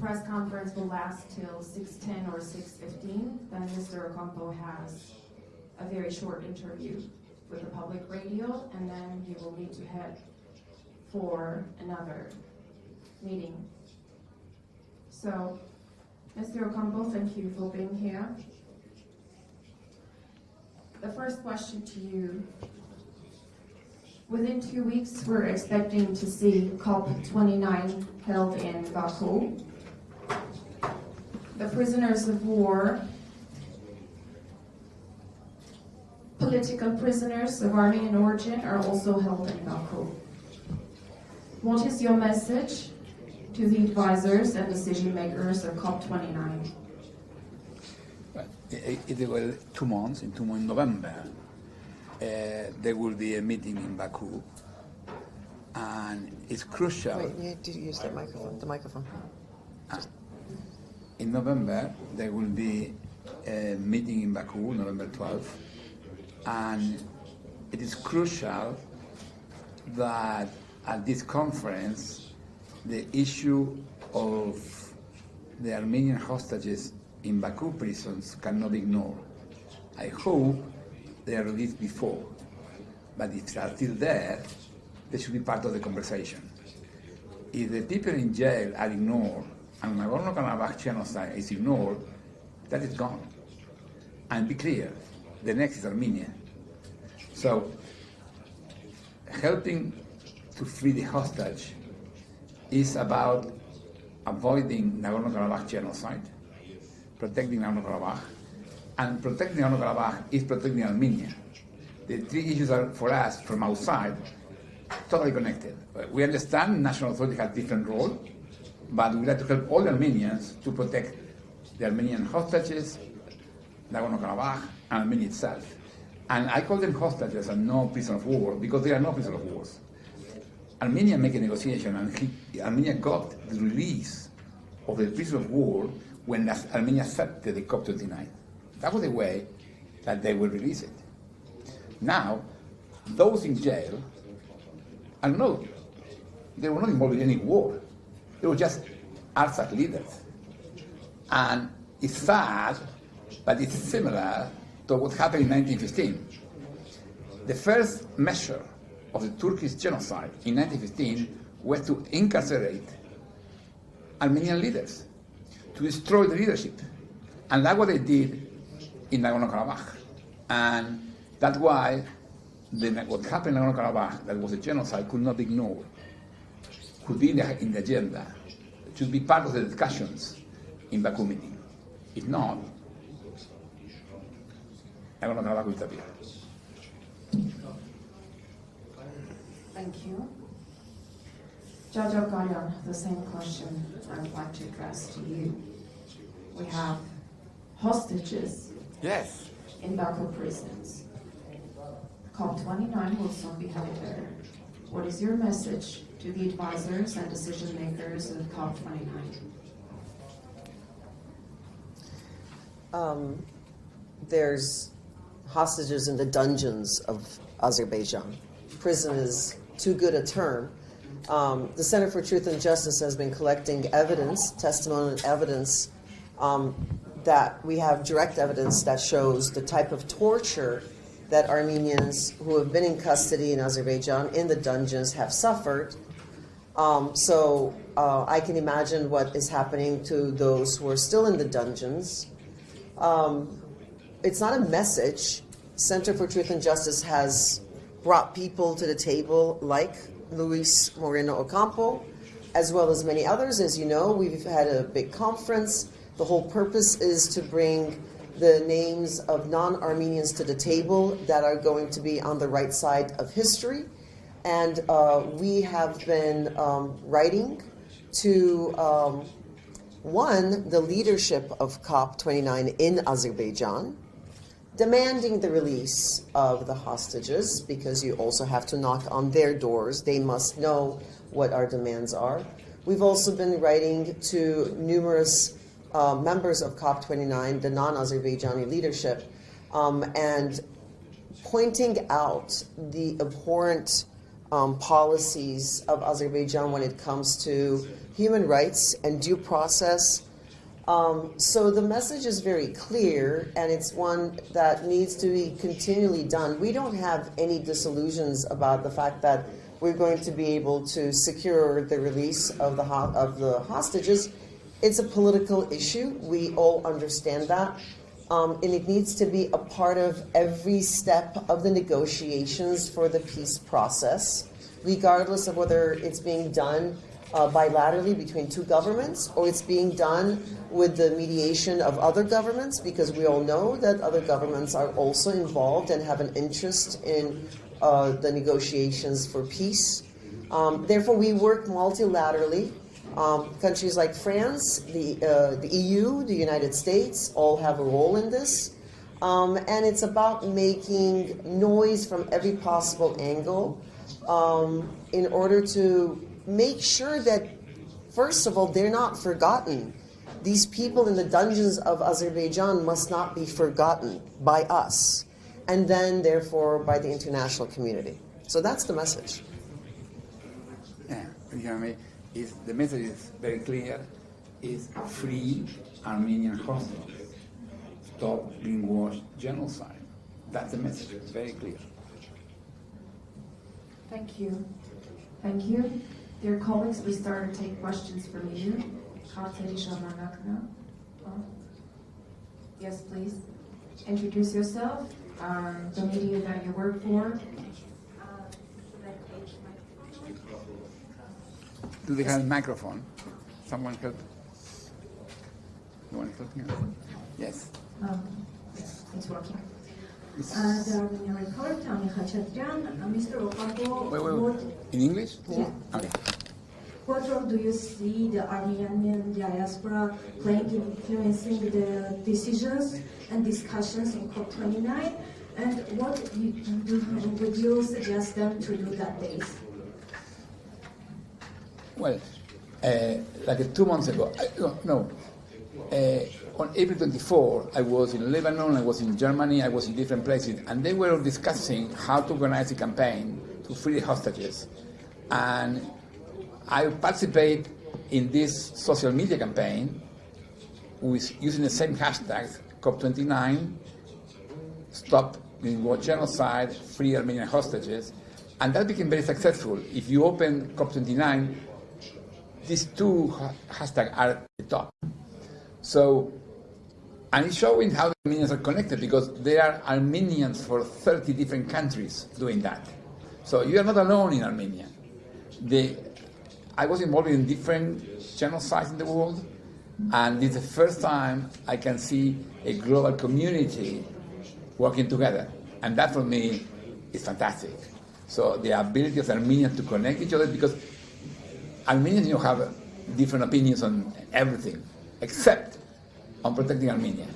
press conference will last till 6:10 or 6:15. Then Mr. Ocampo has a very short interview with the public radio, and then he will need to head for another meeting. So, Mr. Ocampo, thank you for being here. The first question to you. Within 2 weeks, we're expecting to see COP29 held in Baku. The prisoners of war, political prisoners of Armenian origin are also held in Baku. What is your message to the advisors and decision makers of COP29? It will 2 months, in November, there will be a meeting in Baku, and it's crucial. Wait, you need to use that microphone. The microphone. In November, there will be a meeting in Baku, November 12th, and it is crucial that at this conference, the issue of the Armenian hostages in Baku prisons cannot be ignored. I hope they are released before, but if they are still there, they should be part of the conversation. If the people in jail are ignored, and Nagorno-Karabakh genocide is ignored, that is gone. And be clear, the next is Armenia. So, helping to free the hostage is about avoiding Nagorno-Karabakh genocide, protecting Nagorno-Karabakh, and protecting Nagorno-Karabakh is protecting Armenia. The three issues are, for us, from outside, totally connected. We understand national authority has different roles, but we like to help all Armenians to protect the Armenian hostages, Nagorno-Karabakh, and Armenia itself. And I call them hostages and no prisoners of war because they are not prisoners of war. Armenia made a negotiation, and Armenia got the release of the prisoners of war when Armenia accepted the COP29. That was the way that they will release it. Now, those in jail they were not involved in any war. They were just Artsakh leaders. And it's sad, but it's similar to what happened in 1915. The first measure of the Turkish genocide in 1915 was to incarcerate Armenian leaders, to destroy the leadership. And that's what they did in Nagorno-Karabakh. And that's why what happened in Nagorno-Karabakh, that was a genocide, could not be ignored, could be in the agenda, should be part of the discussions in Baku meeting. If not, Nagorno-Karabakh will disappear. Thank you. Judge ابگاریان, the same question I would like to address to you. We have hostages in Baku prisons. COP29 will soon be held there. What is your message to the advisors and decision makers of COP29? There's hostages in the dungeons of Azerbaijan. Prison is too good a term. The Center for Truth and Justice has been collecting evidence, testimonial evidence, that we have direct evidence that shows the type of torture that Armenians who have been in custody in Azerbaijan in the dungeons have suffered. So I can imagine what is happening to those who are still in the dungeons. It's not a message. Center for Truth and Justice has brought people to the table like Luis Morenò Okampo, as well as many others. As you know, we've had a big conference. The whole purpose is to bring the names of non-Armenians to the table that are going to be on the right side of history. And we have been writing to, the leadership of COP29 in Azerbaijan, demanding the release of the hostages, because you also have to knock on their doors. They must know what our demands are. We've also been writing to numerous members of COP29, the non-Azerbaijani leadership, and pointing out the abhorrent policies of Azerbaijan when it comes to human rights and due process. So the message is very clear, and it's one that needs to be continually done. We don't have any disillusions about the fact that we're going to be able to secure the release of the hostages. It's a political issue. We all understand that. And it needs to be a part of every step of the negotiations for the peace process, regardless of whether it's being done bilaterally between two governments or it's being done with the mediation of other governments, because we all know that other governments are also involved and have an interest in the negotiations for peace. Therefore, we work multilaterally. Countries like France, the EU, the United States all have a role in this. And it's about making noise from every possible angle in order to make sure that, first of all, they're not forgotten. These people in the dungeons of Azerbaijan must not be forgotten by us, and then, therefore, by the international community. So that's the message. Yeah, you know what I mean? The message is very clear, is free Armenian hostages. Stop greenwash genocide. That's the message, it's very clear. Thank you. Thank you. Dear colleagues, we start to take questions from you. Yes, please. Introduce yourself, the media that you work for. Do they have a microphone? Someone help? You want to help me? Yes. It's working. Mr. Okampo, Wait. In English? Yeah. Okay. what role do you see the Armenian diaspora playing in influencing the decisions and discussions in COP29? And what would you suggest them to do that days? Well, like 2 months ago, on April 24, I was in Lebanon, I was in Germany, I was in different places, and they were discussing how to organize a campaign to free the hostages. And I participate in this social media campaign with using the same hashtag, COP29, Stop War Genocide, Free Armenian Hostages, and that became very successful. If you open COP29, these two hashtags are at the top. So, and it's showing how the Armenians are connected, because there are Armenians for 30 different countries doing that. So you are not alone in Armenia. I was involved in different genocides in the world, and it's the first time I can see a global community working together. And that for me is fantastic. So the ability of Armenians to connect each other, because Armenians have different opinions on everything, except on protecting Armenia.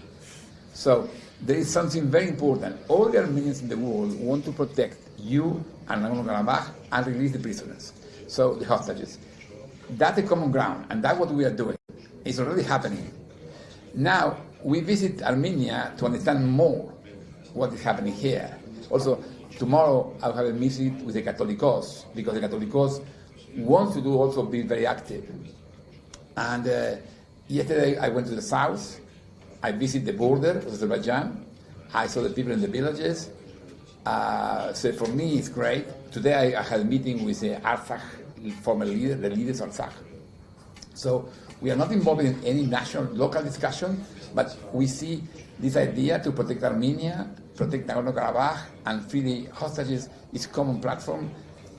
So there is something very important. All the Armenians in the world want to protect you and Nagorno-Karabakh and release the prisoners, so the hostages. That's a common ground, and that's what we are doing. It's already happening. Now, we visit Armenia to understand more what is happening here. Also, tomorrow I'll have a meeting with the Catholicos, because the Catholicos want to also be very active. And yesterday I went to the south. I visited the border of Azerbaijan. I saw the people in the villages. So for me, it's great. Today I had a meeting with the Artsakh former leader, the leaders of Artsakh. So we are not involved in any local discussion, but we see this idea to protect Armenia, protect Nagorno-Karabakh, and free the hostages is a common platform,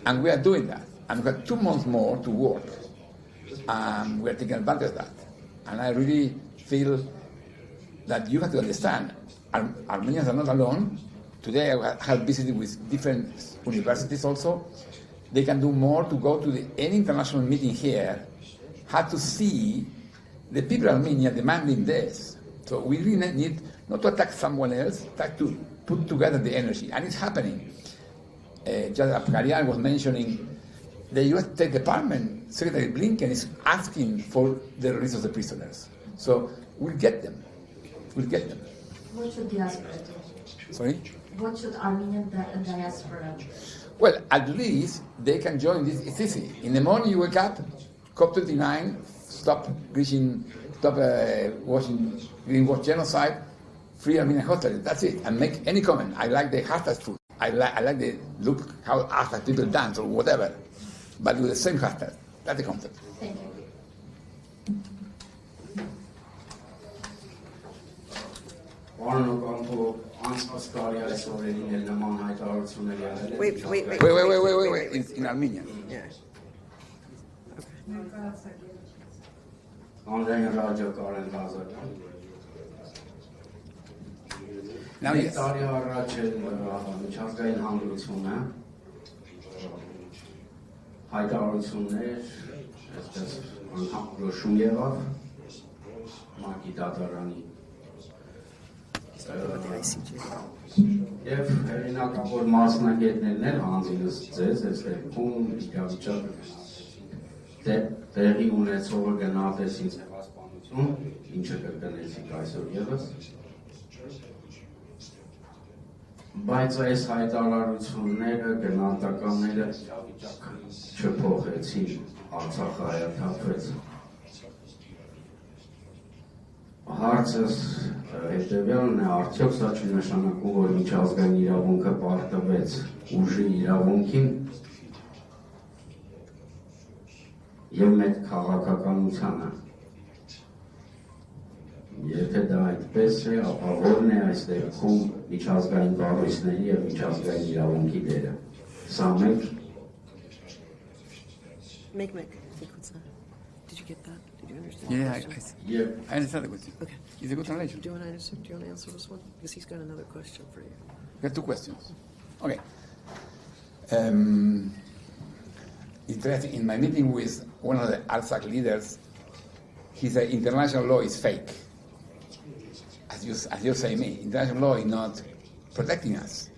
and we are doing that. And we have 2 months more to work. We are taking advantage of that. And I really feel that you have to understand, Armenians are not alone. Today I have visited with different universities also. They can do more to go to any international meeting here, have to see the people of Armenia demanding this. So we really need not to attack someone else, but to put together the energy. And it's happening. Just Abgariani was mentioning the U.S. State Department, Secretary Blinken is asking for the release of the prisoners. So we'll get them. We'll get them. What should diaspora do? Sorry? What should Armenian diaspora do? Well, at least they can join this. It's easy. In the morning you wake up, COP29, stop watching greenwash genocide, free Armenian hostages. That's it. And make any comment. I like the hashtag food. I like the look how hashtag people dance or whatever. But with the same hashtag. That's the concept. Thank you. Wait. Wait. It's in Armenian. Yeah. Now, yes. Հայտարարություններ, այսպես անգամ հրոշում եղավ Մակի դատարանի եւ հերինակավոր մասնագետներն էլ հանձինս ձեզ այս դեպքում իրավիճակ տեղի ունեցողը գնահատեց ինձ հեղասպանություն, ինչը կրկնեցիք այսօր եւս բայց այս հայտարարությունները գնահատականները չփոխեցին, Արցախը հայաթափվեց։ Հարցս հետևյալն է, արդյոք սա չի նշանակում, որ միջազգային իրավունքը պարտվեց ուժի իրավունքին եւ մեծ քաղաքականությանը։ Եթե դա այդպես է, ապա ո՞րն է այս դեպքում միջազգային կառույցների եւ միջազգային իրավունքի դերը։ Սա մեկ Make. Did you get that? Did you understand? Yeah, the question? I understand the question. Okay. It's a good translation. Do you want to answer this one? Because he's got another question for you. We have two questions. Okay. Interesting. In my meeting with one of the ARSAC leaders, he said international law is fake. As you say me, international law is not protecting us.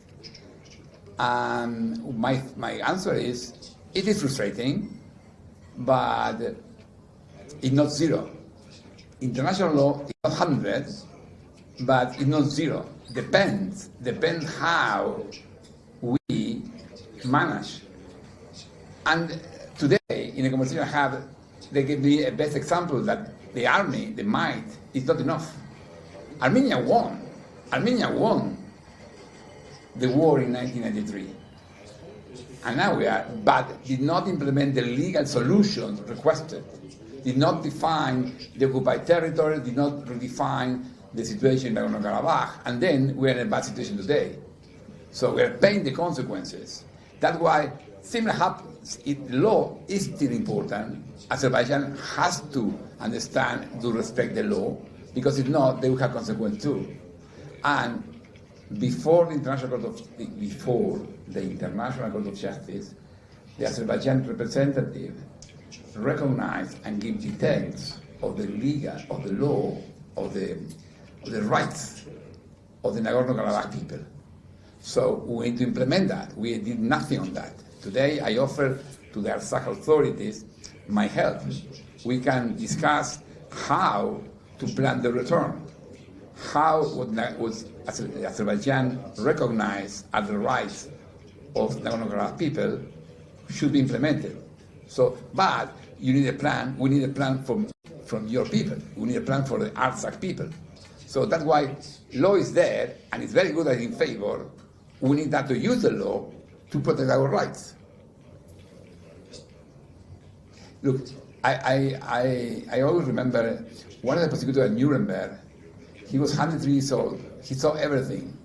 And my answer is, it is frustrating, but it's not zero. International law is not 100, but it's not zero. Depends how we manage. And today, in a conversation I had, they gave me a best example that the army, the might, is not enough. Armenia won the war in 1993. And now but did not implement the legal solutions requested, did not define the occupied territory, did not redefine the situation in Nagorno-Karabakh, and then we're in a bad situation today. So we're paying the consequences. That's why similar happens. Law is still important. Azerbaijan has to understand, to respect the law, because if not, they will have consequences too. And before the International Court of Justice, the Azerbaijan representative recognized and gave details of the law, of the rights of the Nagorno-Karabakh people. So we need to implement that. We did nothing on that. Today I offer to the Artsakh authorities my help. We can discuss how to plan the return, how was Azerbaijan recognized as the rights of Nagorno-Karabakh people should be implemented. So, but you need a plan. We need a plan from your people. We need a plan for the Artsakh people. So that's why law is there, and it's very good that it's in favor. We need that to use the law to protect our rights. Look, I always remember one of the prosecutors at Nuremberg. He was 103 years old. He saw everything.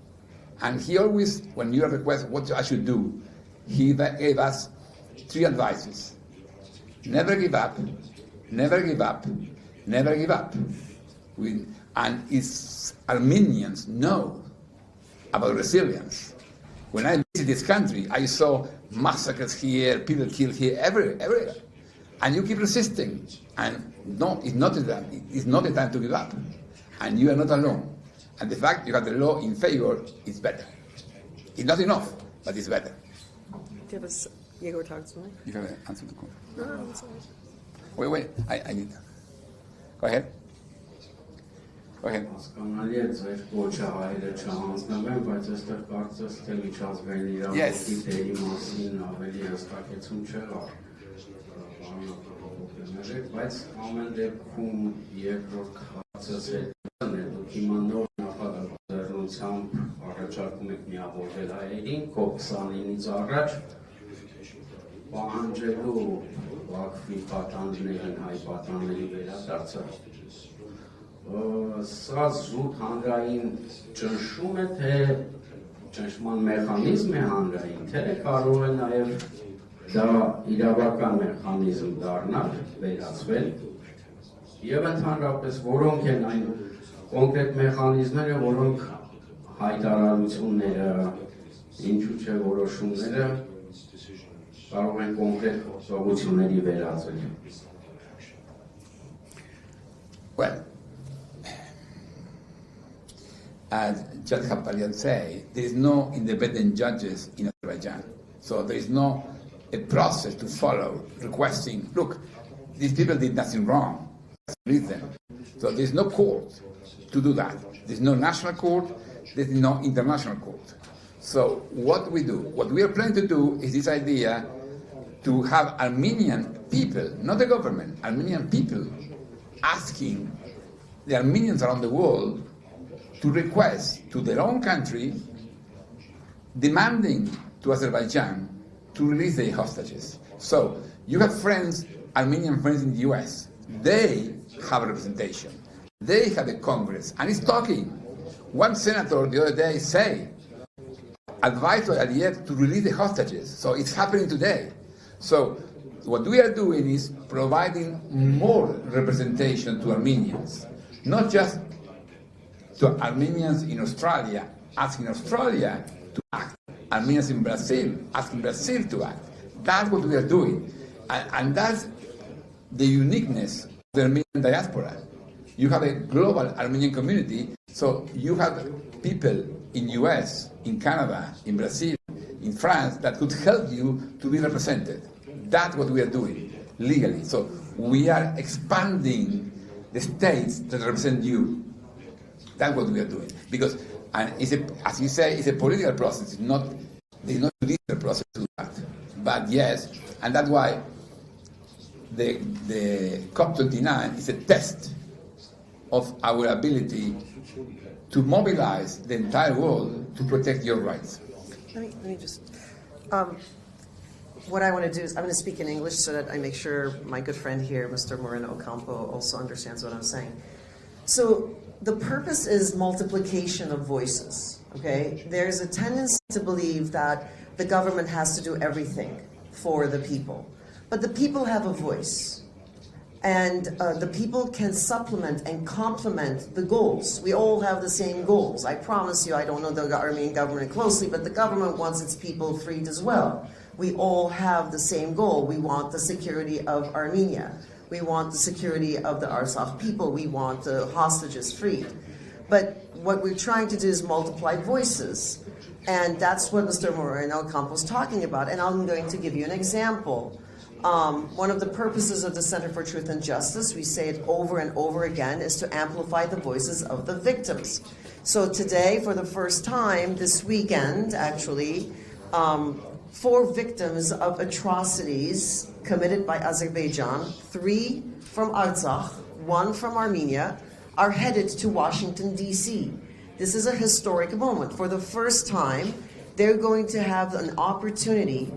And he always, when you request what I should do, he gave us 3 advices. Never give up, never give up, never give up. And Armenians know about resilience. When I visited this country, I saw massacres here, people killed here, everywhere. And you keep resisting. And no, it's not the time to give up. And you are not alone. And the fact you have the law in favor is better. It's not enough, but it's better. Do you have Yegor talks to me? You have an answer to call. No, it's all right. Wait, I need that. Go ahead. Okay. Հասկանալի է ձեր կոչը հայերը չհանձնվեն, բայց այստեղ կարծես թե միջազգային Yes. իրավունքի դերի մասին ավելի հստակեցում չեղավ։ Բայց ամեն դեպքում երկրորդ հարցս հետն է, դուք հիմա նոր նախաձեռնությամբ առաջարկում եք միավորվել հայերին, COP29-ից առաջ պահանջելու Բաքվի պատանդներին, հայ պատանդների վերադարձը։ Սա զուտ հանրային ճնշում է, թե ճնշման մեխանիզմ է հանրային, թե կարող է նաև դա իրավական մեխանիզմ դառնալ, վերածվել, եւ ընդհանրապես որոնք են այն կոնկրետ մեխանիզմները, որոնք հայտարարությունները, ինչու՞ չէ որոշումները կարող են կոնկրետ գործողությունների վերածել։ Well, as Judge Kapalian said, there is no independent judges in Azerbaijan. So there is no a process to follow requesting, look, these people did nothing wrong, let's release them. So there is no court to do that. There is no national court, there is no international court. So what we do, what we are planning to do is this idea to have Armenian people, not the government, Armenian people asking the Armenians around the world to request to their own country, demanding to Azerbaijan to release their hostages. So you have friends, Armenian friends in the US. They have representation. They have a Congress, and it's talking. One senator the other day said, advised Aliyev to release the hostages. So it's happening today. So what we are doing is providing more representation to Armenians, not just to Armenians in Australia, asking Australia to act, Armenians in Brazil, asking Brazil to act. That's what we are doing. And that's the uniqueness of the Armenian diaspora. You have a global Armenian community, so you have people in US, in Canada, in Brazil, in France, that could help you to be represented. That's what we are doing, legally. So we are expanding the states that represent you. That's what we are doing. Because, and it's a, as you say, it's a political process. It's not, there's no judicial process to that. But yes, and that's why the COP29 is a test of our ability to mobilize the entire world to protect your rights. Let me just, what I want to do is I'm going to speak in English so that I make sure my good friend here, Mr. Moreno Ocampo, also understands what I'm saying. So the purpose is multiplication of voices, okay? There's a tendency to believe that the government has to do everything for the people. But the people have a voice. And the people can supplement and complement the goals. We all have the same goals. I promise you, I don't know the Armenian government closely, but the government wants its people freed as well. We all have the same goal. We want the security of Armenia. We want the security of the Artsakh people. We want the hostages freed. But what we're trying to do is multiply voices. And that's what Mr. Moreno Ocampo is talking about. And I'm going to give you an example. One of the purposes of the Center for Truth and Justice, we say it over and over again, is to amplify the voices of the victims. So today, for the first time, this weekend, actually, 4 victims of atrocities committed by Azerbaijan, 3 from Artsakh, 1 from Armenia, are headed to Washington, D.C. This is a historic moment. For the first time, they're going to have an opportunity,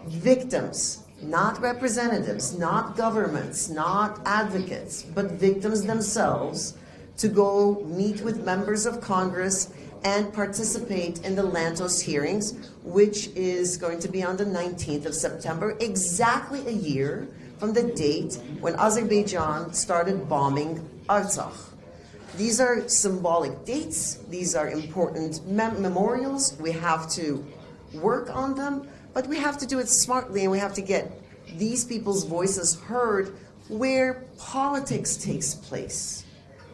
victims, not representatives, not governments, not advocates, but victims themselves, to go meet with members of Congress and participate in the Lantos hearings, which is going to be on the 19th of September, exactly a year from the date when Azerbaijan started bombing Artsakh. These are symbolic dates. These are important memorials. We have to work on them, but we have to do it smartly, and we have to get these people's voices heard where politics takes place,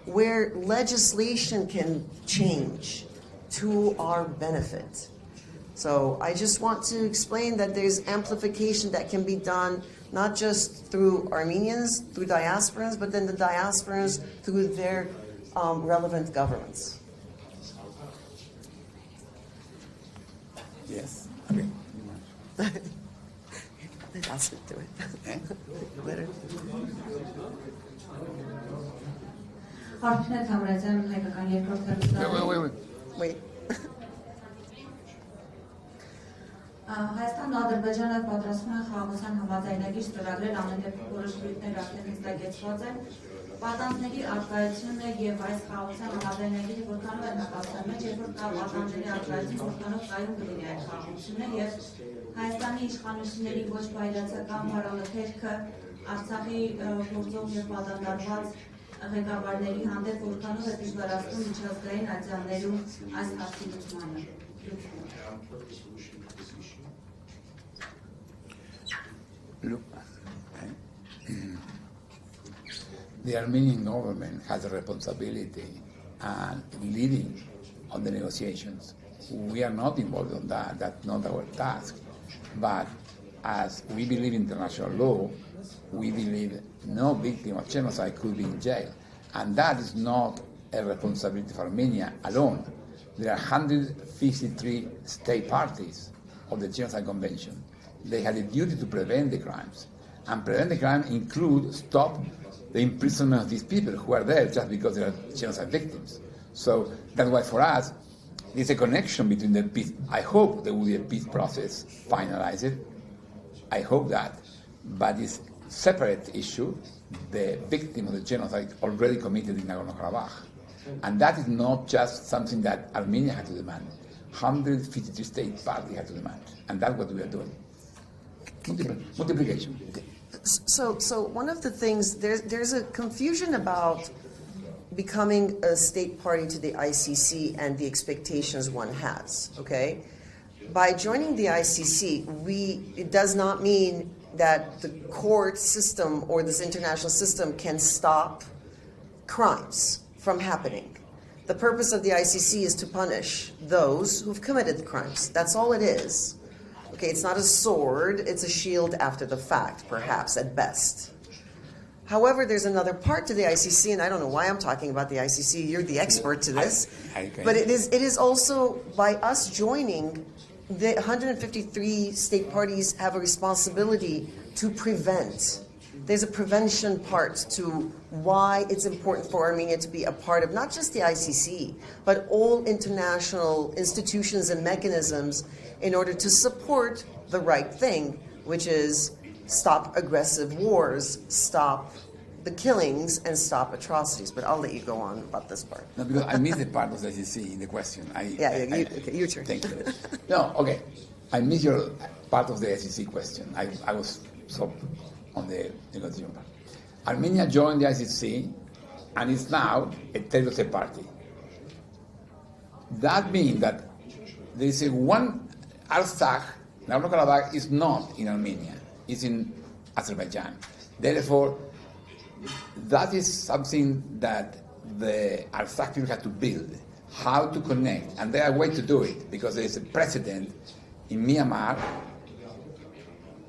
where legislation can change to our benefit. So I just want to explain that there's amplification that can be done not just through Armenians, through diasporans, but then the diasporans through their relevant governments. Yes. Okay. Ask it to it. Eh? Let her. Wait. Հայաստանն ու Ադրբեջանը պատրաստվում են խաղաղության համաձայնագիր ստորագրել, ամեն դեպքում որոշ բույթներ արդեն հստակեցված են։ Պատանդների արկայությունը եւ այս խաղաղության համաձայնագիրը որքանով է նպաստում մեջ, երբ որ կա պատանդների արկայություն, որքանով կայուն կլինի այդ խաղաղությունը եւ Հայաստանի իշխանությունների ոչ բայրացական մորալաթերքը Արցախի գործող եւ պատանդարված ղեկավարների հանդեպ որքանով է դժվարացնում միջազգային ատյաններում այս հարցի լուծմանը։ Look, the Armenian government has a responsibility and leading on the negotiations. We are not involved in that. That's not our task. But as we believe in international law, we believe no victim of genocide could be in jail. And that is not a responsibility for Armenia alone. There are 153 state parties of the Genocide Convention. They had a duty to prevent the crimes. And prevent the crime includes stop the imprisonment of these people who are there just because they are genocide victims. So that's why for us, there's a connection between the peace. I hope there will be a peace process finalized. I hope that. But it's a separate issue, the victim of the genocide already committed in Nagorno-Karabakh. And that is not just something that Armenia had to demand. 153 state parties had to demand. And that's what we are doing. Multiplication. So one of the things, there's a confusion about becoming a state party to the ICC and the expectations one has, okay? By joining the ICC, it does not mean that the court system or this international system can stop crimes from happening. The purpose of the ICC is to punish those who've committed the crimes. That's all it is. Okay, it's not a sword, it's a shield after the fact, perhaps, at best. However, there's another part to the ICC, and I don't know why I'm talking about the ICC, you're the expert to this. But it is also, by us joining, the 153 state parties have a responsibility to prevent. There's a prevention part to why it's important for Armenia to be a part of not just the ICC, but all international institutions and mechanisms in order to support the right thing, which is stop aggressive wars, stop the killings, and stop atrocities. But I'll let you go on about this part. No, because I missed the part of the ICC in the question. Okay, your turn. Thank you. No, okay. I missed your part of the ICC question. I was so on the negotiation part. Armenia joined the ICC and is now a territorial state party. That means that there is one Artsakh, Nagorno-Karabakh is not in Armenia, it's in Azerbaijan. Therefore, that is something that the Artsakh people have to build, how to connect. And there are ways to do it, because there is a precedent in Myanmar.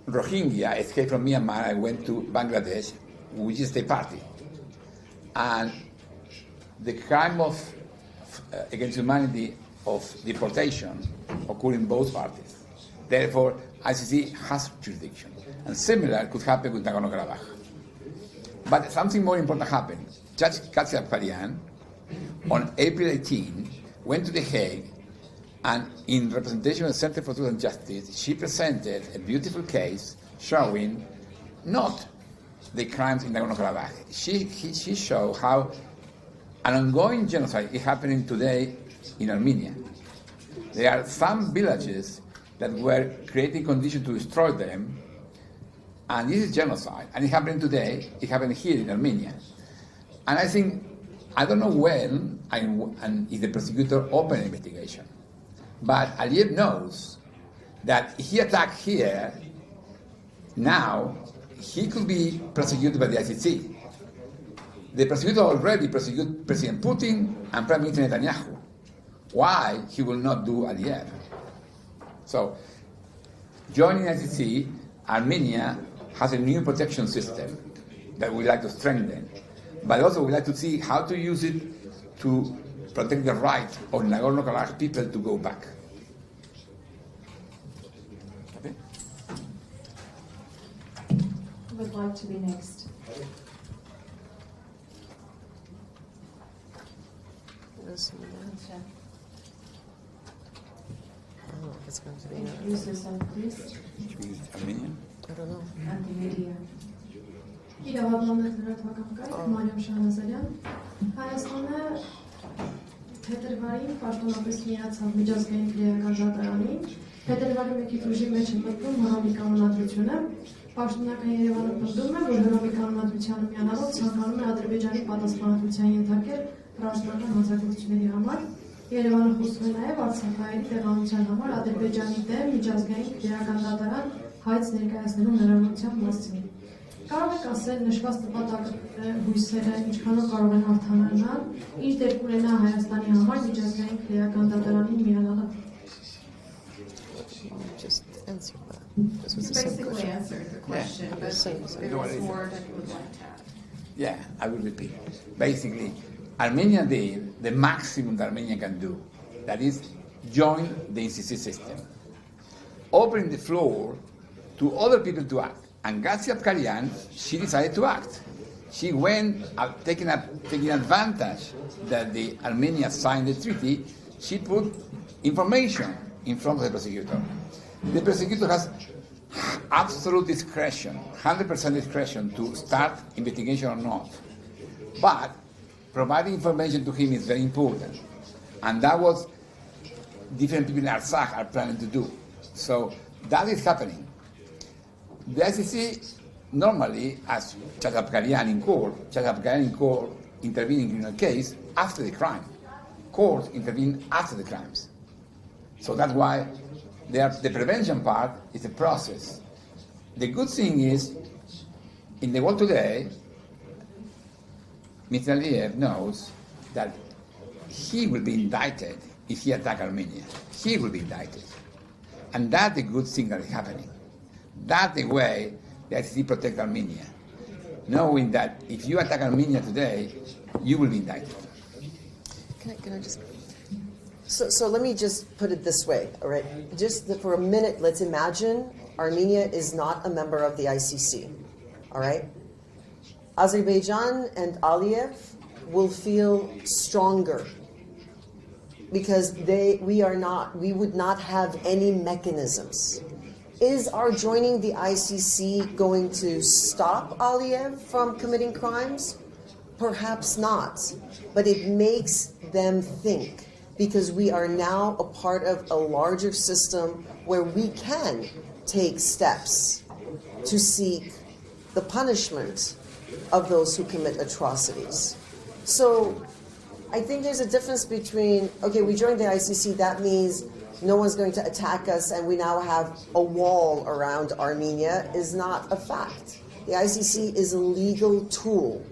Rohingya escaped from Myanmar and went to Bangladesh, which is a party. And the crime of against humanity of deportation occur in both parties. Therefore, ICC has jurisdiction. And similar could happen with Nagorno-Karabakh. But something more important happened. Judge Kasia Abgariani, on April 18, went to The Hague, and in representation of the Center for Truth and Justice, she presented a beautiful case showing not the crimes in Nagorno-Karabakh. She showed how an ongoing genocide is happening today in Armenia. There are some villages that were creating conditions to destroy them, and this is genocide. And it's happening today, it's happening here in Armenia. And I think, I don't know when and if the prosecutor opened an investigation, but Aliyev knows that if he attacked here, now he could be prosecuted by the ICC. The prosecutor already prosecuted President Putin and Prime Minister Netanyahu. Why he will not do Aliyev? So, joining ICC, Armenia has a new protection system that we'd like to strengthen, but also we'd like to see how to use it to protect the right of Nagorno-Karabakh people to go back. Okay? Who would like to be next? It's going to be. Introduce yourself, please. Armenian? I don't know. And the media. Իրավաբաններ լրատվական Մարիամ Շահնազարյան Հայաստանը փետրվարին պաշտոնապես միացավ միջազգային քրեական դատարանին փետրվարի 1-ի ուժի մեջ է պատմում հռոմի կանոնադրությունը պաշտոնական Երևանը պնդում է որ հռոմի կանոնադրությանը միանալով ցանկանում է Ադրբեջանի պատասխանատվության ենթարկել ռազմական հանցագործությունների համար Երևանը խոսում է նաև Արցախահայերի տեղանության համար Ադրբեջանի դեմ միջազգային քրեական դատարան հայց ներկայացնելու հնարավորության մասին Կարող եք ասել նշված հույսերը ինչքանով կարող են արդանանալ իր դեր կունենա Հայաստանի համար միջազգային քրեական դատարանին միանալը Just answer that. This was You the same basically question. answered the question, but there was more that you would like to add. Yeah, I will repeat. Basically, Armenia did the maximum that Armenia can do. That is, join the ICC system. Opening the floor to other people to act. And Kasià Աբգարեանի, she decided to act. She went taking advantage that the Armenia signed the treaty. She put information in front of the prosecutor. The prosecutor has absolute discretion, 100% discretion to start investigation or not. But providing information to him is very important. And that was different people in Artsakh are planning to do. So that is happening. The ICC normally, as Kasià Աբգարեանի in court intervened in criminal case after the crime. Courts intervene after the crimes. So that's why the prevention part is a process. The good thing is, in the world today, Mr. Aliyev knows that he will be indicted if he attacks Armenia. He will be indicted. And that's the good thing that is happening. That's the way the ICC protects Armenia. Knowing that if you attack Armenia today, you will be indicted. Can I just... So let me just put it this way, all right? Just for a minute, let's imagine Armenia is not a member of the ICC, all right? Azerbaijan and Aliyev will feel stronger because we would not have any mechanisms. Is our joining the ICC going to stop Aliyev from committing crimes? Perhaps not, but it makes them think because we are now a part of a larger system where we can take steps to seek the punishment of those who commit atrocities. So I think there's a difference between, okay, we joined the ICC, that means no one's going to attack us and we now have a wall around Armenia is not a fact. The ICC is a legal tool,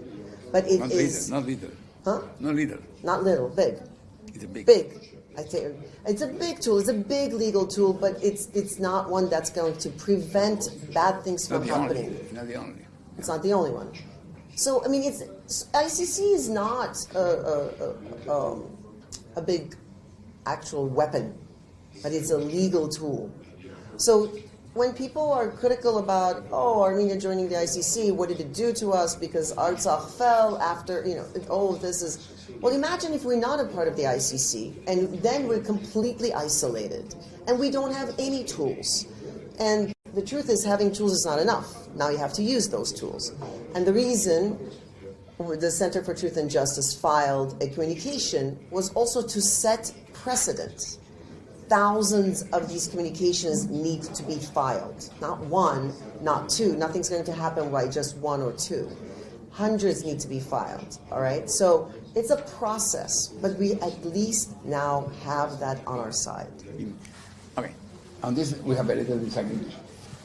but it is... Not leader. Huh? Not leader. Not little, big. It's a big. Big. It's a big tool. It's a big legal tool, but it's not one that's going to prevent bad things from happening. It's not the only. It's not the only one. So I mean, ICC is not a big actual weapon, but it's a legal tool. So when people are critical about, Armenia joining the ICC, what did it do to us because Artsakh fell after, this is... Well, imagine if we're not a part of the ICC, and then we're completely isolated, and we don't have any tools. And the truth is, having tools is not enough. Now you have to use those tools. And the reason the Center for Truth and Justice filed a communication was also to set precedent. Thousands of these communications need to be filed. Not one, not two. Nothing's going to happen by just one or two. Hundreds need to be filed, all right? So it's a process, but we at least now have that on our side. Okay. On this, we have a little disagreement.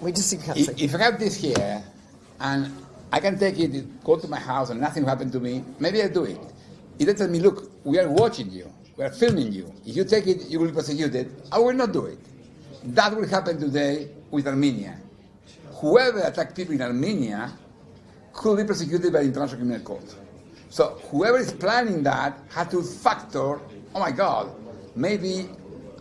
We disagree. If I have this here, and I can take it, go to my house, and nothing will happen to me, maybe I do it. It doesn't mean, look, we are watching you. We are filming you. If you take it, you will be prosecuted. I will not do it. That will happen today with Armenia. Whoever attacked people in Armenia could be prosecuted by the International Criminal Court. So whoever is planning that has to factor, oh my God, maybe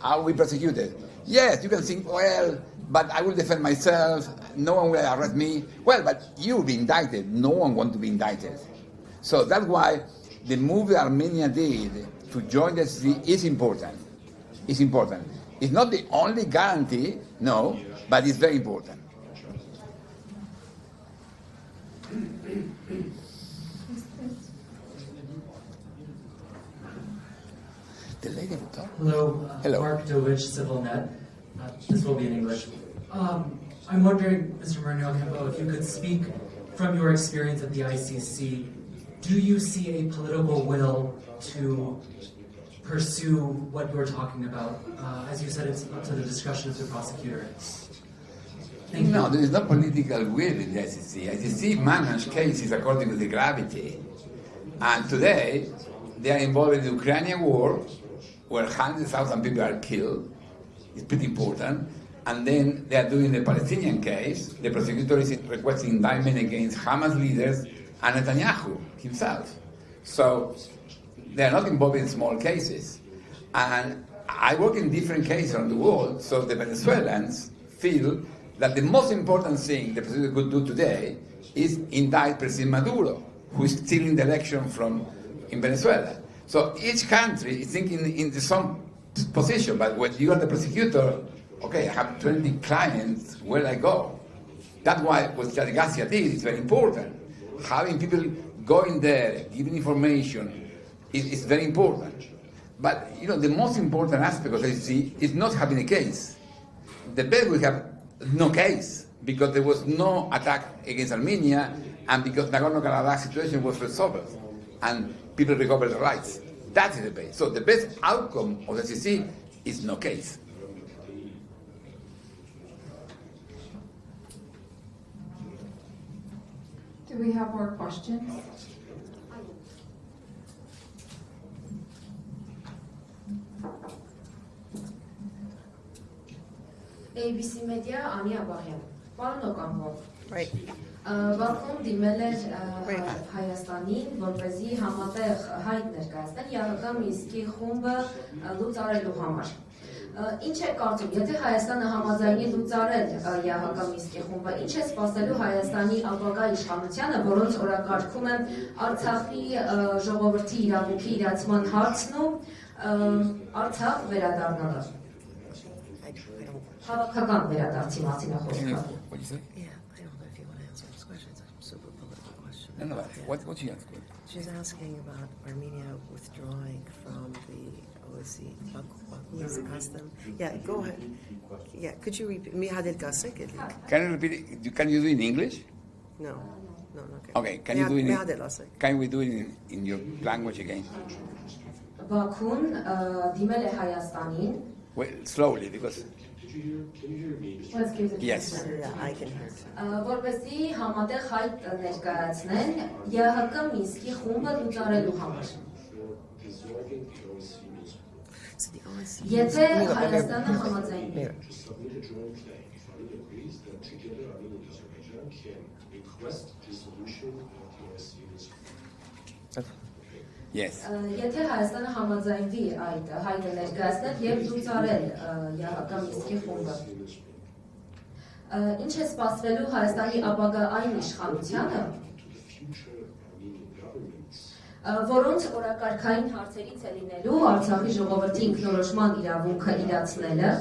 I will be persecuted. Yes, you can think, well, but I will defend myself, no one will arrest me. Well, but you will be indicted. No one wants to be indicted. So that's why the move that Armenia did to join the SCC is important. It's important. It's not the only guarantee, no, but it's very important. The lady will talk. Hello, Hello. Mark Dovich, CivilNet. This will be in English. I'm wondering, Mr. Mourinho Ocampo, if you could speak from your experience at the ICC, do you see a political will to pursue what you're talking about? As you said, it's up to the discretion of the prosecutor. Thank you. No, there is no political will in the ICC. ICC manage cases according to the gravity. And today, they are involved in the Ukrainian war, where 100,000 people are killed. It's pretty important. And then they are doing the Palestinian case. The prosecutor is requesting indictment against Hamas leaders and Netanyahu himself. So they are not involved in small cases. And I work in different cases around the world, so the Venezuelans feel that the most important thing the president could do today is indict President Maduro, who is stealing the election in Venezuela. So each country is thinking in some position, but when you are the prosecutor, okay, I have 20 clients, where do I go? That's why what Judge Garcia did is very important. Having people going there, giving information, is very important. But, the most important aspect of ICC is not having a case. The best we have no case, because there was no attack against Armenia, and because Nagorno-Karabakh situation was resolved, and people recovered their rights. That is the best. So the best outcome of the ICC is no case. Do we have more questions? ABC Media, Անի Աբաղյան։ Պարոն Օկամպո, Right. Բաքվում դիմել էր Հայաստանին, որպեսզի համատեղ հայտ ներկայացնել ԵԱՀԿ Մինսկի խումբը լուծարելու համար։ Ինչ է կարծում, եթե Հայաստանը համաձայնի լուծարել ԵԱՀԿ Մինսկի խումբը, ինչ է սպասելու Հայաստանի ապագա իշխանությանը, որոնց օրակարգում են Արցախի ժողովրդի իրավունքի իրացման հարցն ու Արցախ վերադառնալը։ Հավաքական վերադարձի մասին է խոսքը։ What you say? Yeah, I don't know if you want to answer this question. It's a super political question. No, what she asking? She's asking about Armenia withdrawing from the OSCE. Baku's asked them. Yeah, go ahead. Yeah, could you repeat? Can you repeat it? Can you do it in English? No. Okay, can you do it can we do it in your language again? Բաքուն դիմել է Հայաստանին։ Well, slowly, because... Let's give it Yes. Yeah, I can hear it. Որպեսզի համատեղ հայտ ներկայացնեն ԵԱՀԿ Մինսկի խումբը լուծարելու համար։ Եթե Հայաստանը համաձայնի։ Yes. Եթե Հայաստանը համաձայնվի այդ հայտը ներկայացնել եւ լուծարել ԵԱՀԿ Մինսկի խումբը, ինչ է սպասվելու Հայաստանի ապագա այն իշխանությանը, որոնց օրակարգային հարցերից է լինելու Արցախի ժողովրդի ինքնորոշման իրավունքը իրացնելը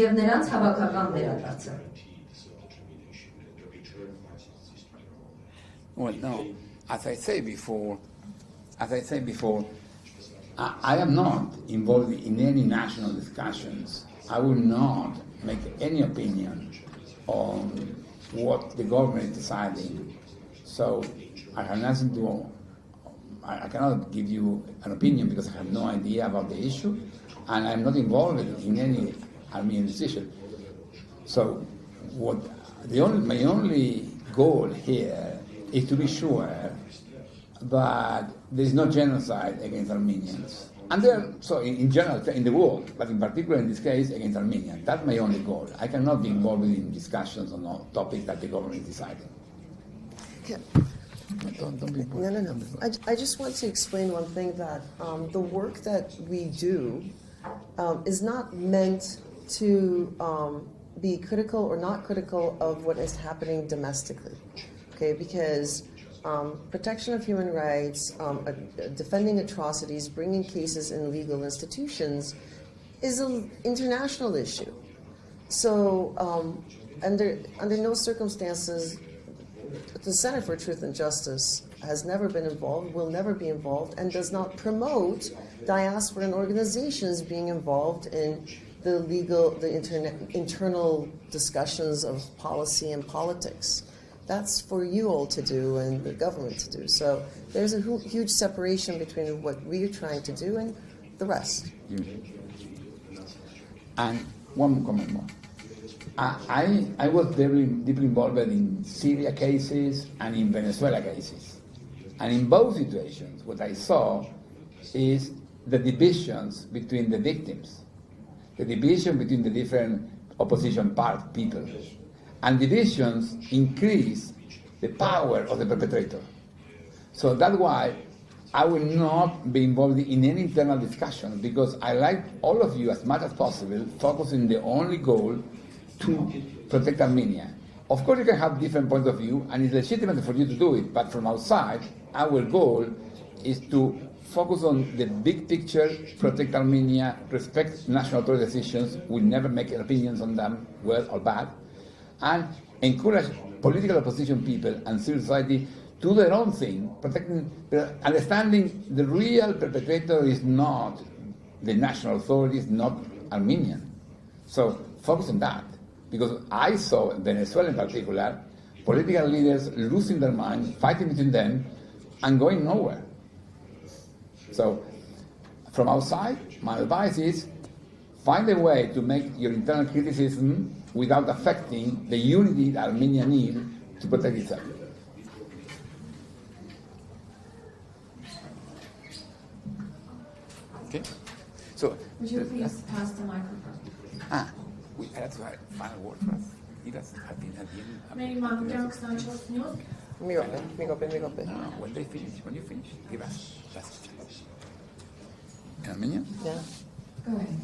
եւ նրանց հավաքական վերադարձը։ Well, no. As I said before, I am not involved in any national discussions. I will not make any opinion on what the government is deciding. So I have nothing to. I cannot give you an opinion because I have no idea about the issue, and I'm not involved in any Armenian decision. So my only goal here is to be sure that there is no genocide against Armenians. And so in general, in the world, but in particular in this case, against Armenians. That's my only goal. I cannot be involved in discussions on topics that the government is deciding. Don't be bored. No. I just want to explain one thing, that the work that we do is not meant to be critical or not critical of what is happening domestically, okay? Because protection of human rights, defending atrocities, bringing cases in legal institutions is an international issue. So under no circumstances, the Center for Truth and Justice has never been involved, will never be involved, and does not promote diaspora and organizations being involved in the internal discussions of policy and politics. That's for you all to do and the government to do. So there's a huge separation between what we're trying to do and the rest. And one comment more. I was very deeply involved in Syria cases and in Venezuela cases. And in both situations, what I saw is the divisions between the victims, the division between the different opposition people. And divisions increase the power of the perpetrator. So that's why I will not be involved in any internal discussion, because I like all of you as much as possible focusing the only goal to protect Armenia. Of course you can have different points of view and it's legitimate for you to do it, but from outside, our goal is to focus on the big picture, protect Armenia, respect national authority decisions, we never make opinions on them, well or bad, and encourage political opposition people and civil society to do their own thing, understanding the real perpetrator is not the national authorities, not Armenian. So focus on that, because I saw in Venezuela in particular, political leaders losing their mind, fighting between them, and going nowhere. So from outside, my advice is find a way to make your internal criticism without affecting the unity that Armenia needs to protect itself. Okay? So, would you please pass the microphone? We had to have a final word for us. Give us at the end. Mary Mankian, 24 News. When they finish, when you finish, give us last chance. In Armenian? Yeah. Go ahead.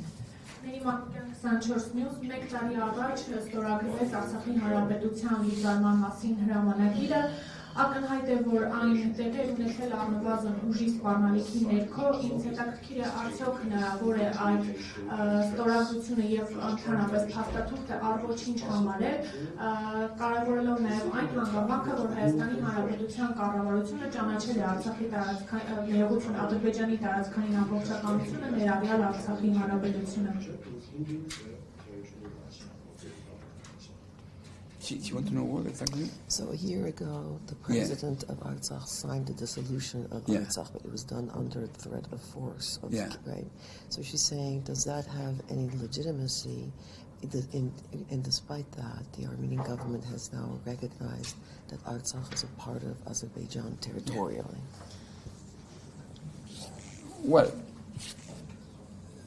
Mary Mankian, 24 News. Մեկ տարի առաջ ստորագրվեց Արցախի Հանրապետության լիզարման մասին հրամանագիրը, ակնհայտ է, որ այն տեղի ունեցել առնվազն ուժի սպառնալիքի ներքո, ինձ հետաքրքիր է արդյոք հնարավոր է այդ ստորագրությունը եւ ընդհանրապես փաստաթուղթը առ-ոչինչ համարել, կարևորելով նաեւ այն հանգամանքը, որ Հայաստանի Հանրապետության կառավարությունը ճանաչել է Արցախի ներողություն Ադրբեջանի տարածքային ամբողջականությունը, ներառյալ Արցախի Հանրապետությունը։ You want to know what exactly? So a year ago, the president of Artsakh signed the dissolution of Artsakh, but it was done under threat of force. Right? So she's saying, does that have any legitimacy? And despite that, the Armenian government has now recognized that Artsakh is a part of Azerbaijan territorially. Well,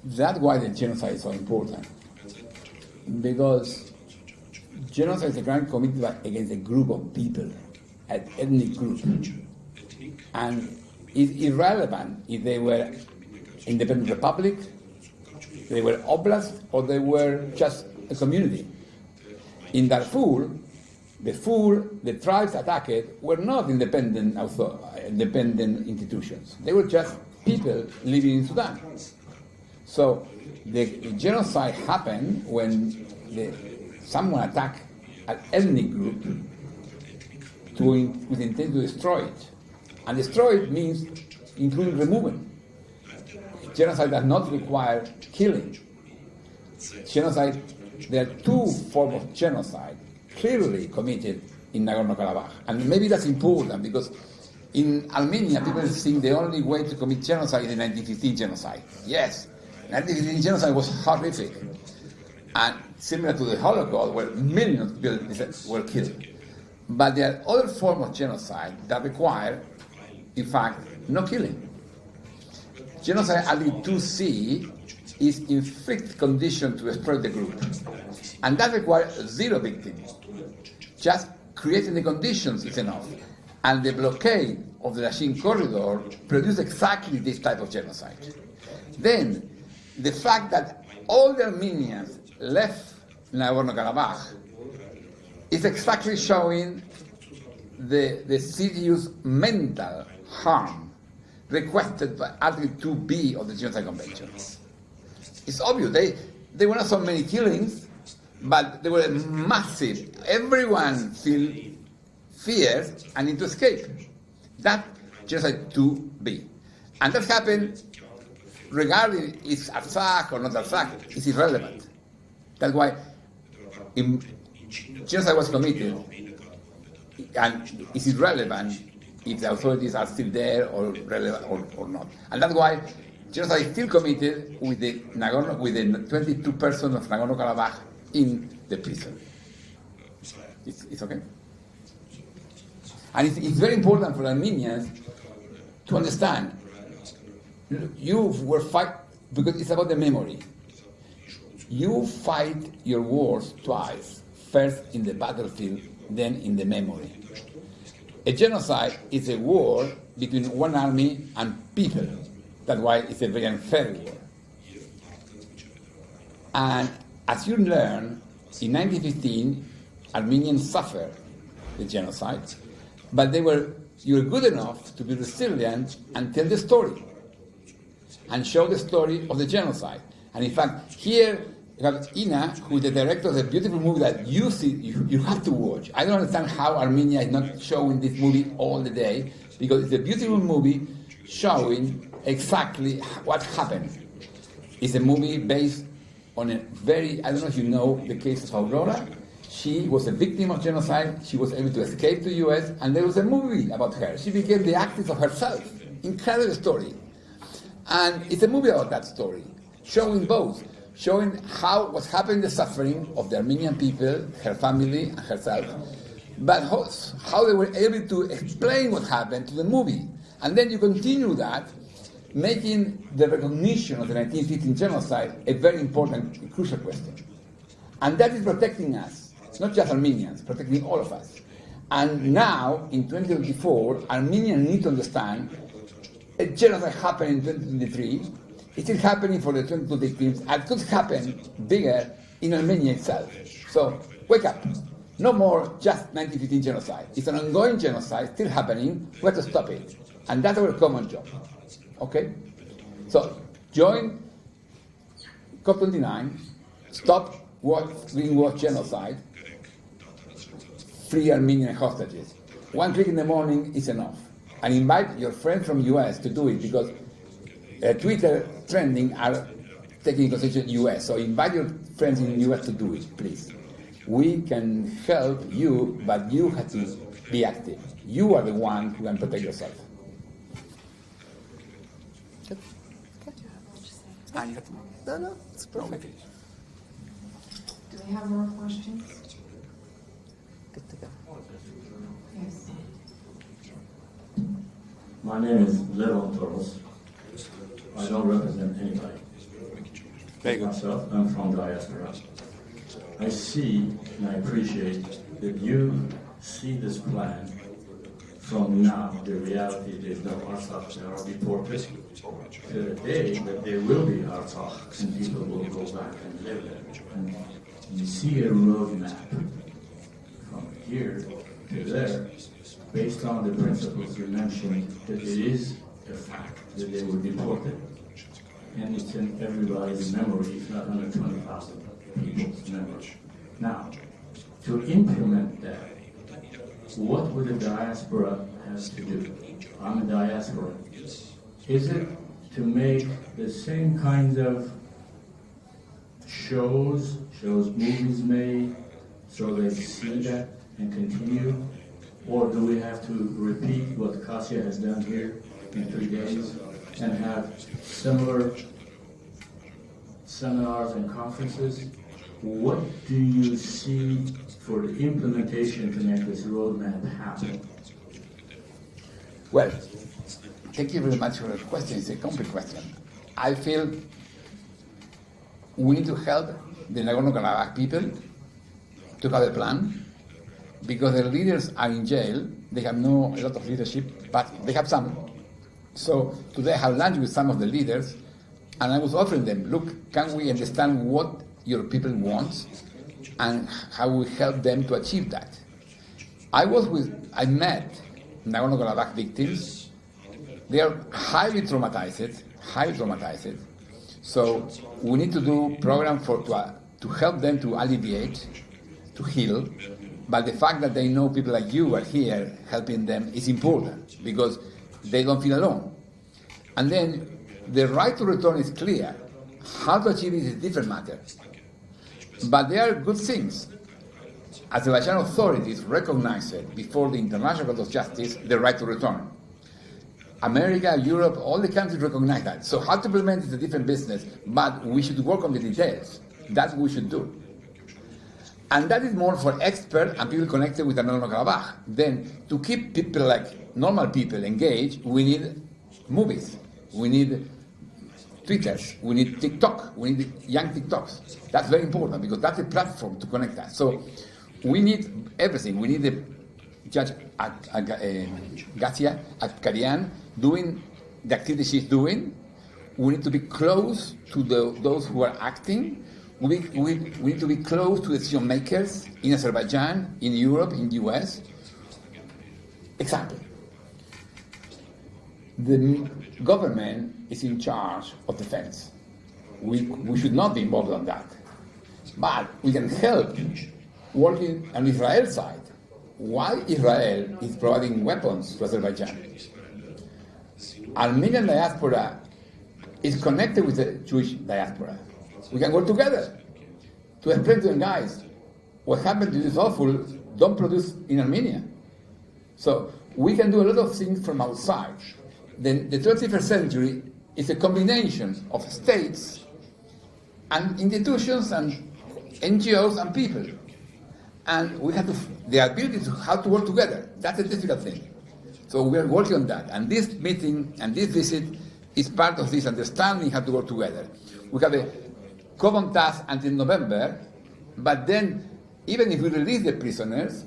that's why the genocide is so important. Because genocide is a crime committed against a group of people, an ethnic group. And it's irrelevant if they were independent republic, they were oblast, or they were just a community. In Darfur, the tribes attacked were not independent institutions. They were just people living in Sudan. So the genocide happened when someone attacked an ethnic group with intent to destroy it. And destroy it means including removing. Genocide does not require killing. Genocide, there are two forms of genocide clearly committed in Nagorno-Karabakh. And maybe that's important because in Armenia, people think the only way to commit genocide is the 1915 genocide. Yes, 1915 genocide was horrific. And similar to the Holocaust, where millions of people were killed. But there are other forms of genocide that require, in fact, no killing. Genocide at the 2C is inflict condition to destroy the group. And that requires zero victims. Just creating the conditions is enough. And the blockade of the Lashin corridor produced exactly this type of genocide. Then, the fact that all the Armenians left Nagorno-Karabakh is exactly showing the serious mental harm requested by Article 2B of the Genocide Convention. It's obvious, there were not so many killings, but there were massive, everyone fears and need to escape. That Genocide 2B. And that happened regarding it's Artsakh or not Artsakh, it's irrelevant. That's why genocide was committed, and it's irrelevant if the authorities are still there or relevant or not. And that's why genocide is still committed with the 22 persons of Nagorno-Karabakh in the prison. It's okay? And it's very important for Armenians to understand, you were fighting, because it's about the memory. You fight your wars twice, first in the battlefield, then in the memory. A genocide is a war between one army and people. That's why it's a very unfair war. And as you learn, in 1915, Armenians suffered the genocide, but you were good enough to be resilient and tell the story and show the story of the genocide. And in fact, here you have Ina, who is the director of a beautiful movie that you see, you have to watch. I don't understand how Armenia is not showing this movie all the day, because it's a beautiful movie showing exactly what happened. It's a movie based on a very, I don't know if you know the case of Aurora. She was a victim of genocide. She was able to escape to the US, and there was a movie about her. She became the actress of herself. Incredible story. And it's a movie about that story, showing both, showing what's happening, the suffering of the Armenian people, her family, and herself, but how they were able to explain what happened to the movie. And then you continue that, making the recognition of the 1915 genocide a very important, crucial question. And that is protecting us, not just Armenians, protecting all of us. And now, in 2024, Armenians need to understand a genocide happened in 2023, it is happening for the 22 victims, and could happen bigger in Armenia itself. So, wake up. No more just 1915 genocide. It's an ongoing genocide, still happening. We have to stop it. And that's our common job. Okay? So, join COP29, stop greenwash genocide, free Armenian hostages. One click in the morning is enough. And invite your friends from US to do it, because Twitter trending are taking into consideration US. So invite your friends in the US to do it, please. We can help you, but you have to be active. You are the one who can protect yourself. Good. Okay. No, it's perfect. Do we have more questions? Good to go. Yes. My name is Leon Toros. I don't represent anybody. Very good. Myself, I'm from Diaspora. I see and I appreciate that you see this plan from now. The reality, there's no Artsakh, they are deported, to the day that there will be Artsakh and people will go back and live there. And you see a roadmap from here to there, based on the principles you mentioned, that it is a fact that they were deported. And it's in everybody's memory, if not 120,000 people's memory. Now, to implement that, what would the diaspora have to do? I'm a diaspora. Is it to make the same kinds of shows movies made, so they see that and continue? Or do we have to repeat what Cassia has done here in 3 days and have similar seminars and conferences? What do you see for the implementation to make this roadmap happen? Well, thank you very much for the question. It's a complex question. I feel we need to help the Nagorno-Karabakh people to have a plan, because their leaders are in jail They have no a lot of leadership, but they have some. So today I had lunch with some of the leaders, and I was offering them, look, can we understand what your people want, and how we help them to achieve that? I met Nagorno-Karabakh victims. They are highly traumatized. So we need to do programs to help them to alleviate, to heal. But the fact that they know people like you are here helping them is important because they don't feel alone. And then the right to return is clear. How to achieve it is a different matter. But there are good things. Azerbaijan authorities recognized before the International Court of Justice the right to return. America, Europe, all the countries recognize that. So how to implement it is a different business, but we should work on the details. That's what we should do. And that is more for experts and people connected with Nagorno-Karabakh. Then to keep people like normal people engaged, we need movies, we need Twitters, we need TikTok, we need young TikToks. That's very important because that's a platform to connect us. So we need everything. We need the Judge Kassia Abgariani doing the activity she's doing. We need to be close to those who are acting. We need to be close to the decision makers in Azerbaijan, in Europe, in the US. Example. The government is in charge of defense. We should not be involved in that. But we can help working on Israel's side. Why Israel is providing weapons to Azerbaijan? Armenian diaspora is connected with the Jewish diaspora. We can work together to explain to them, guys, what happened to this awful, don't produce in Armenia. So we can do a lot of things from outside. Then the 21st century is a combination of states and institutions and NGOs and people. And we have the ability to how to work together. That's a difficult thing. So we are working on that. And this meeting and this visit is part of this understanding how to work together. We have a common task until November, but then even if we release the prisoners,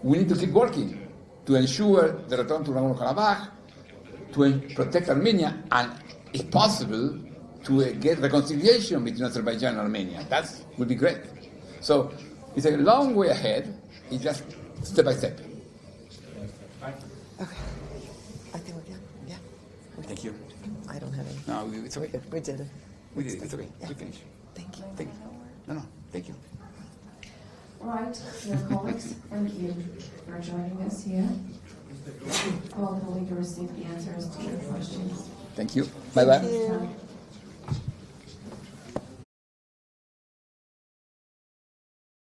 we need to keep working to ensure the return to Nagorno-Karabakh, to protect Armenia, and if possible, to get reconciliation between Azerbaijan and Armenia. That would be great. So it's a long way ahead. It's just step by step. Okay. I think we're good. Yeah. Thank you. I don't have any. No, it's okay. We did it. We did it. It's okay. Yeah. We finished. Thank you. Thank you. No, thank you. All right, dear colleagues, thank you for joining us here. Hopefully you received the answers to your questions. Thank you. Bye-bye. Thank you.